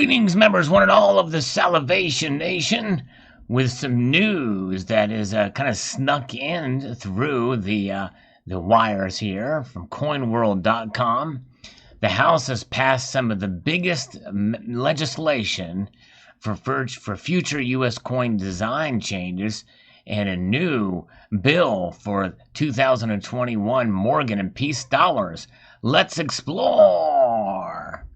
Greetings, members, one and all of the Salivation Nation, with some news that is kind of snuck in through the wires here from CoinWorld.com. The House has passed some of the biggest legislation for future U.S. coin design changes and a new bill for 2021 Morgan and Peace dollars. Let's explore!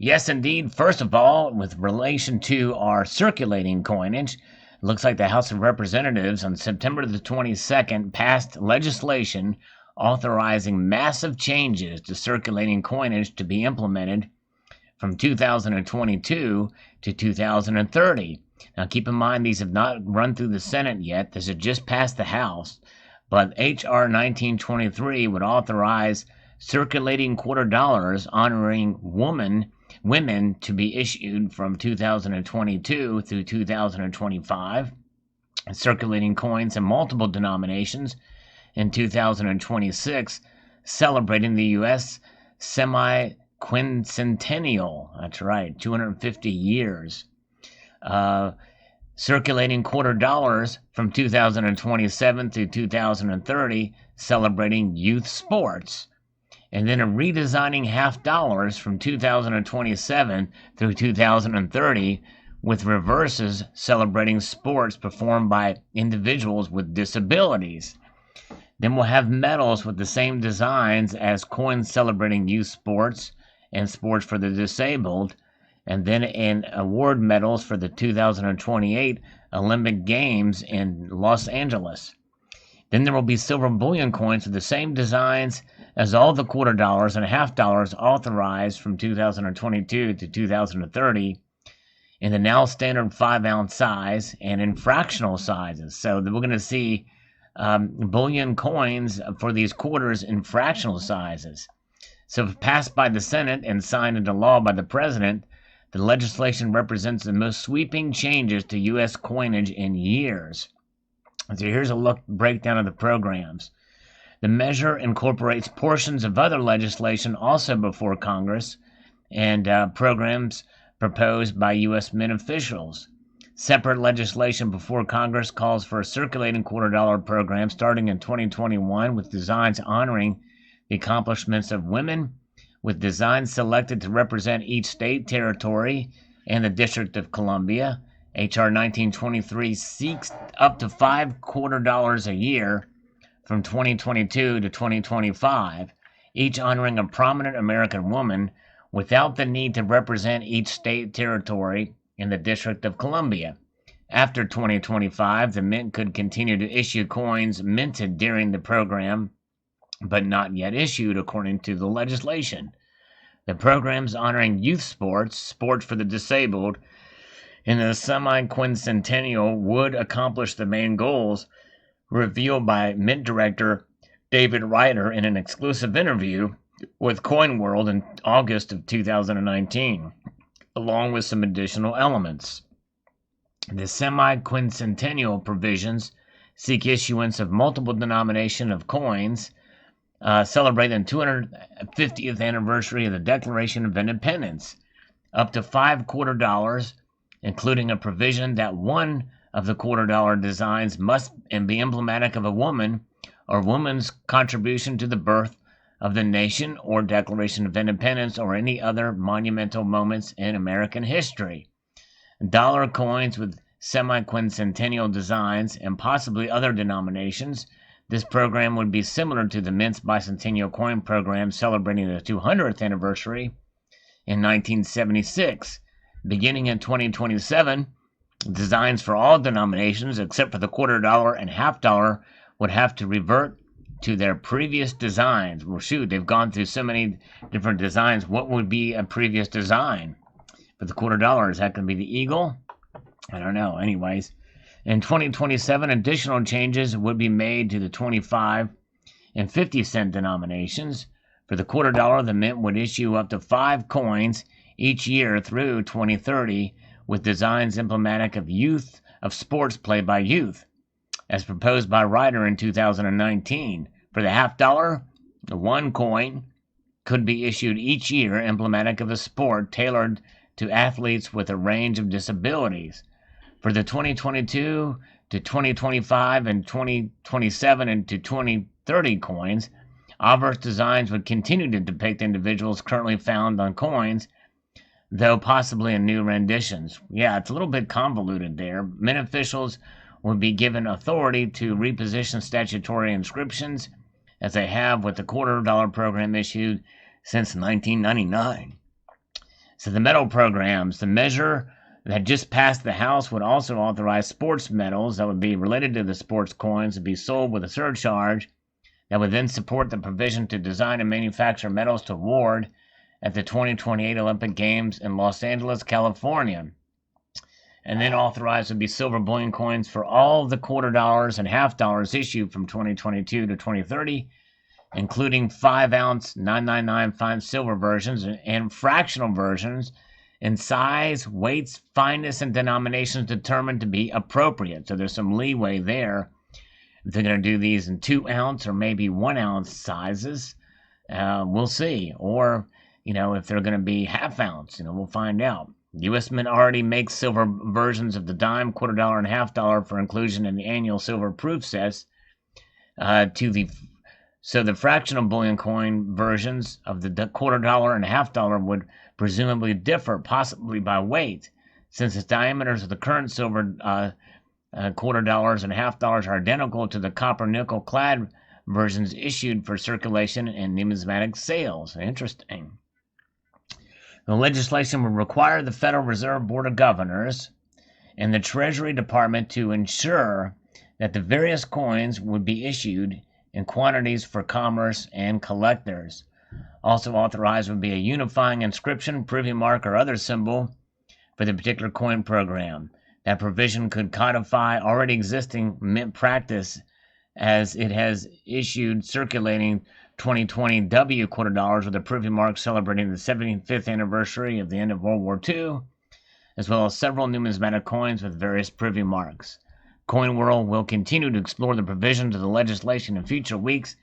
Yes, indeed. First of all, with relation to our circulating coinage, it looks like the House of Representatives on September the 22nd passed legislation authorizing massive changes to circulating coinage to be implemented from 2022 to 2030. Now, keep in mind, these have not run through the Senate yet. This has just passed the House, but H.R. 1923 would authorize circulating quarter dollars honoring women to be issued from 2022 through 2025, circulating coins in multiple denominations in 2026, celebrating the U.S. semi-quincentennial. That's right, 250 years. Circulating quarter dollars from 2027 through 2030, celebrating youth sports. And then a redesigning half dollars from 2027 through 2030 with reverses celebrating sports performed by individuals with disabilities. Then we'll have medals with the same designs as coins celebrating youth sports and sports for the disabled, and then in award medals for the 2028 Olympic Games in Los Angeles. Then there will be silver bullion coins with the same designs as all the quarter dollars and half dollars authorized from 2022 to 2030 in the now standard 5-ounce size and in fractional sizes. So we're going to see bullion coins for these quarters in fractional sizes. So if passed by the Senate and signed into law by the President, the legislation represents the most sweeping changes to U.S. coinage in years. So here's a breakdown of the programs. The measure incorporates portions of other legislation also before Congress and programs proposed by U.S. Mint officials. Separate legislation before Congress calls for a circulating quarter dollar program starting in 2021 with designs honoring the accomplishments of women, with designs selected to represent each state, territory, and the District of Columbia. H.R. 1923 seeks up to 5 quarter dollars a year from 2022 to 2025, each honoring a prominent American woman without the need to represent each state, territory, in the District of Columbia. After 2025, the Mint could continue to issue coins minted during the program, but not yet issued according to the legislation. The programs honoring youth sports, sports for the disabled, in the semi-quincentennial would accomplish the main goals revealed by Mint Director David Ryder in an exclusive interview with CoinWorld in August of 2019, along with some additional elements. The semi-quincentennial provisions seek issuance of multiple denomination of coins, celebrating the 250th anniversary of the Declaration of Independence, up to 5 quarter dollars, including a provision that one of the quarter dollar designs must be emblematic of a woman or woman's contribution to the birth of the nation or Declaration of Independence or any other monumental moments in American history. Dollar coins with semi-quincentennial designs and possibly other denominations. This program would be similar to the Mint's bicentennial coin program celebrating the 200th anniversary in 1976. Beginning in 2027, designs for all denominations except for the quarter dollar and half dollar would have to revert to their previous designs. Well, shoot, they've gone through so many different designs. What would be a previous design for the quarter dollar? Is that going to be the eagle? I don't know. Anyways, in 2027, additional changes would be made to the 25 and 50 cent denominations. For the quarter dollar, the Mint would issue up to 5 coins each year through 2030, with designs emblematic of youth of sports played by youth, as proposed by Ryder in 2019. For the $0.50, the one coin could be issued each year emblematic of a sport tailored to athletes with a range of disabilities. For the 2022 to 2025 and 2027 and to 2030 coins, obverse designs would continue to depict individuals currently found on coins, though possibly in new renditions. Yeah, it's a little bit convoluted there. Mint officials would be given authority to reposition statutory inscriptions, as they have with the $quarter program issued since 1999. So the medal programs, the measure that just passed the House would also authorize sports medals that would be related to the sports coins to be sold with a surcharge that would then support the provision to design and manufacture medals to award at the 2028 Olympic Games in Los Angeles, California. And then authorized would be silver bullion coins for all the $quarter and $0.50 issued from 2022 to 2030, including 5-ounce 999 fine silver versions and fractional versions in size, weights, fineness, and denominations determined to be appropriate. So there's some leeway there. If they're going to do these in 2-ounce or maybe 1-ounce sizes, we'll see. Or, if they're going to be half-ounce, we'll find out. U.S. Mint already makes silver versions of the dime, $quarter, and $0.50 for inclusion in the annual silver proof sets. So the fractional bullion coin versions of the $quarter and $0.50 would presumably differ, possibly by weight, since the diameters of the current silver $quarter and $0.50 are identical to the copper nickel clad versions issued for circulation and numismatic sales. Interesting. The legislation would require the Federal Reserve Board of Governors and the Treasury Department to ensure that the various coins would be issued in quantities for commerce and collectors. Also authorized would be a unifying inscription, privy mark, or other symbol for the particular coin program. That provision could codify already existing mint practice, as it has issued circulating 2020 W $quarter with a privy mark celebrating the 75th anniversary of the end of World War II, as well as several numismatic coins with various privy marks. Coin World will continue to explore the provisions of the legislation in future weeks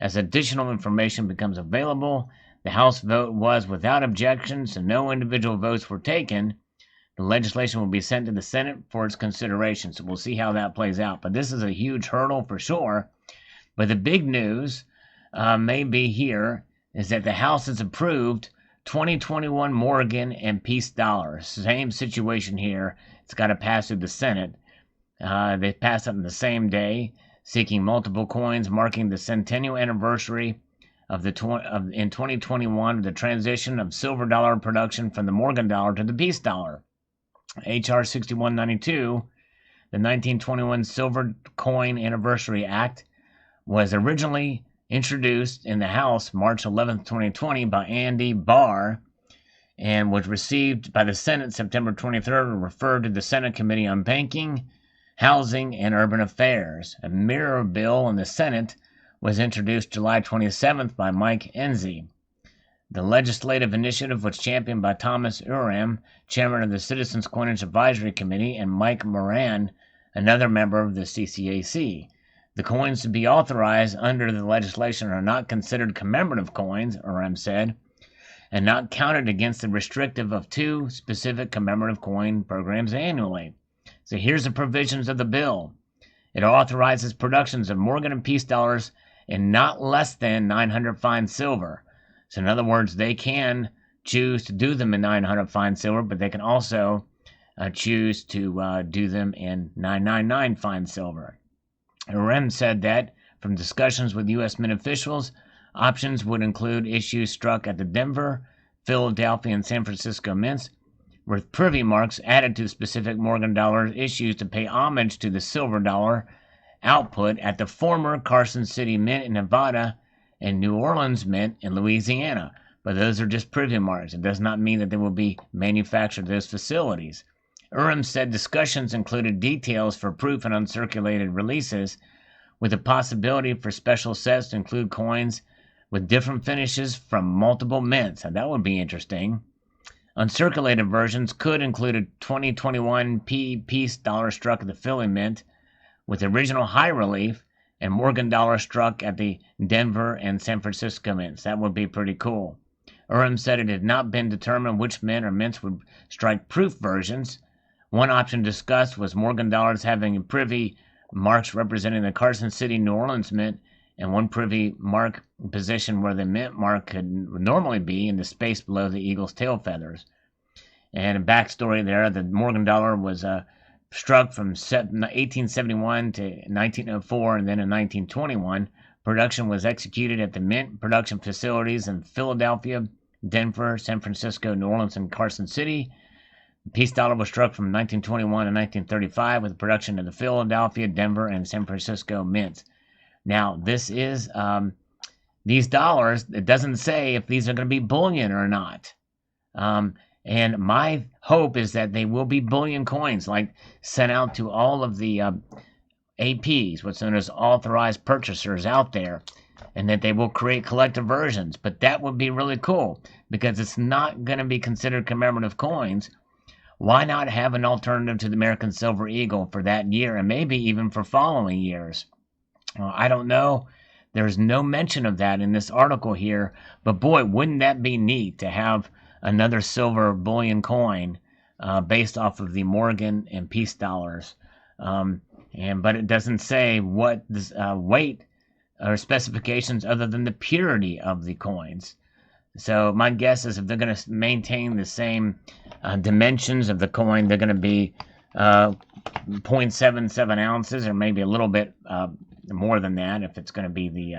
as additional information becomes available. The House vote was without objections, and no individual votes were taken. The legislation will be sent to the Senate for its consideration, so we'll see how that plays out. But this is a huge hurdle for sure. But the big news may be here is that the House has approved 2021 Morgan and Peace dollars. Same situation here. It's got to pass through the Senate. They passed it on the same day, seeking multiple coins marking the centennial anniversary in 2021 of the transition of silver dollar production from the Morgan dollar to the Peace dollar. H.R. 6192, the 1921 Silver Coin Anniversary Act, was originally introduced in the House March 11, 2020 by Andy Barr and was received by the Senate September 23rd and referred to the Senate Committee on Banking, Housing, and Urban Affairs. A mirror bill in the Senate was introduced July 27th by Mike Enzi. The legislative initiative was championed by Thomas Uram, chairman of the Citizens Coinage Advisory Committee, and Mike Moran, another member of the CCAC. The coins to be authorized under the legislation are not considered commemorative coins, Uram said, and not counted against the restrictive of 2 specific commemorative coin programs annually. So here's the provisions of the bill. It authorizes productions of Morgan and Peace dollars in not less than 900 fine silver. So in other words, they can choose to do them in 900 fine silver, but they can also choose to do them in 999 fine silver. Uram said that, from discussions with U.S. Mint officials, options would include issues struck at the Denver, Philadelphia, and San Francisco mints, with privy marks added to specific Morgan dollar issues to pay homage to the silver dollar output at the former Carson City Mint in Nevada and New Orleans Mint in Louisiana. But those are just privy marks. It does not mean that they will be manufactured at those facilities. Uram said discussions included details for proof and uncirculated releases, with the possibility for special sets to include coins with different finishes from multiple mints. And that would be interesting. Uncirculated versions could include a 2021 P peace dollar struck at the Philly Mint with the original high relief and Morgan dollar struck at the Denver and San Francisco mints. That would be pretty cool. Urim said it had not been determined which mint or mints would strike proof versions. One option discussed was Morgan dollars having privy marks representing the Carson City, New Orleans mint, and one privy mark position where the mint mark could normally be in the space below the eagle's tail feathers. And a backstory there, the Morgan dollar was struck from 1871 to 1904, and then in 1921, production was executed at the mint production facilities in Philadelphia, Denver, San Francisco, New Orleans, and Carson City. The peace dollar was struck from 1921 to 1935 with production in the Philadelphia, Denver, and San Francisco mints. Now, this is these dollars. It doesn't say if these are going to be bullion or not. And my hope is that they will be bullion coins, like sent out to all of the APs, what's known as authorized purchasers out there, and that they will create collective versions. But that would be really cool because it's not going to be considered commemorative coins. Why not have an alternative to the American Silver Eagle for that year and maybe even for following years? I don't know. There's no mention of that in this article here, but boy, wouldn't that be neat to have another silver bullion coin based off of the Morgan and peace dollars. But it doesn't say what this, weight or specifications other than the purity of the coins. So my guess is if they're going to maintain the same dimensions of the coin, they're going to be 0.77 ounces or maybe a little bit more than that if it's going to be the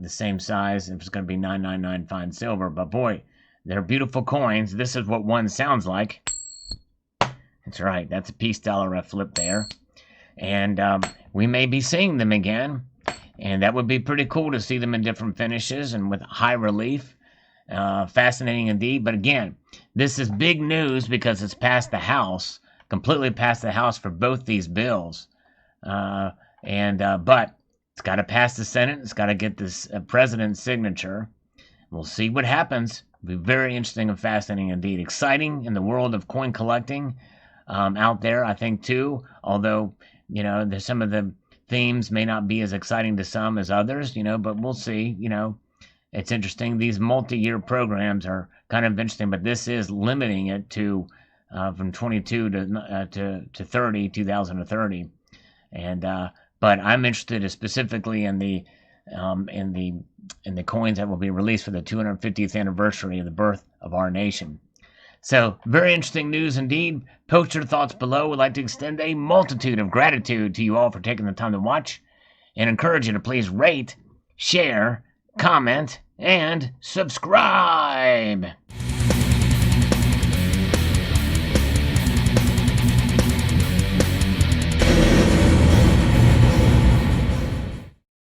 same size, if it's going to be 999 fine silver. But boy, they're beautiful coins. This is what one sounds like. That's right. That's a peace dollar I flipped there. And we may be seeing them again. And that would be pretty cool to see them in different finishes and with high relief. Fascinating indeed. But again, this is big news because it's passed the House, completely passed the House for both these bills. But it's got to pass the Senate. It's got to get this president's signature. We'll see what happens. It'll be very interesting and fascinating indeed. Exciting in the world of coin collecting out there, I think, too. Although, there's some of the themes may not be as exciting to some as others, but we'll see. It's interesting. These multi-year programs are kind of interesting, but this is limiting it to from 22 to 30, 2030. But I'm interested specifically in the coins that will be released for the 250th anniversary of the birth of our nation. So, very interesting news indeed. Post your thoughts below. We'd like to extend a multitude of gratitude to you all for taking the time to watch and encourage you to please rate, share, comment, and subscribe.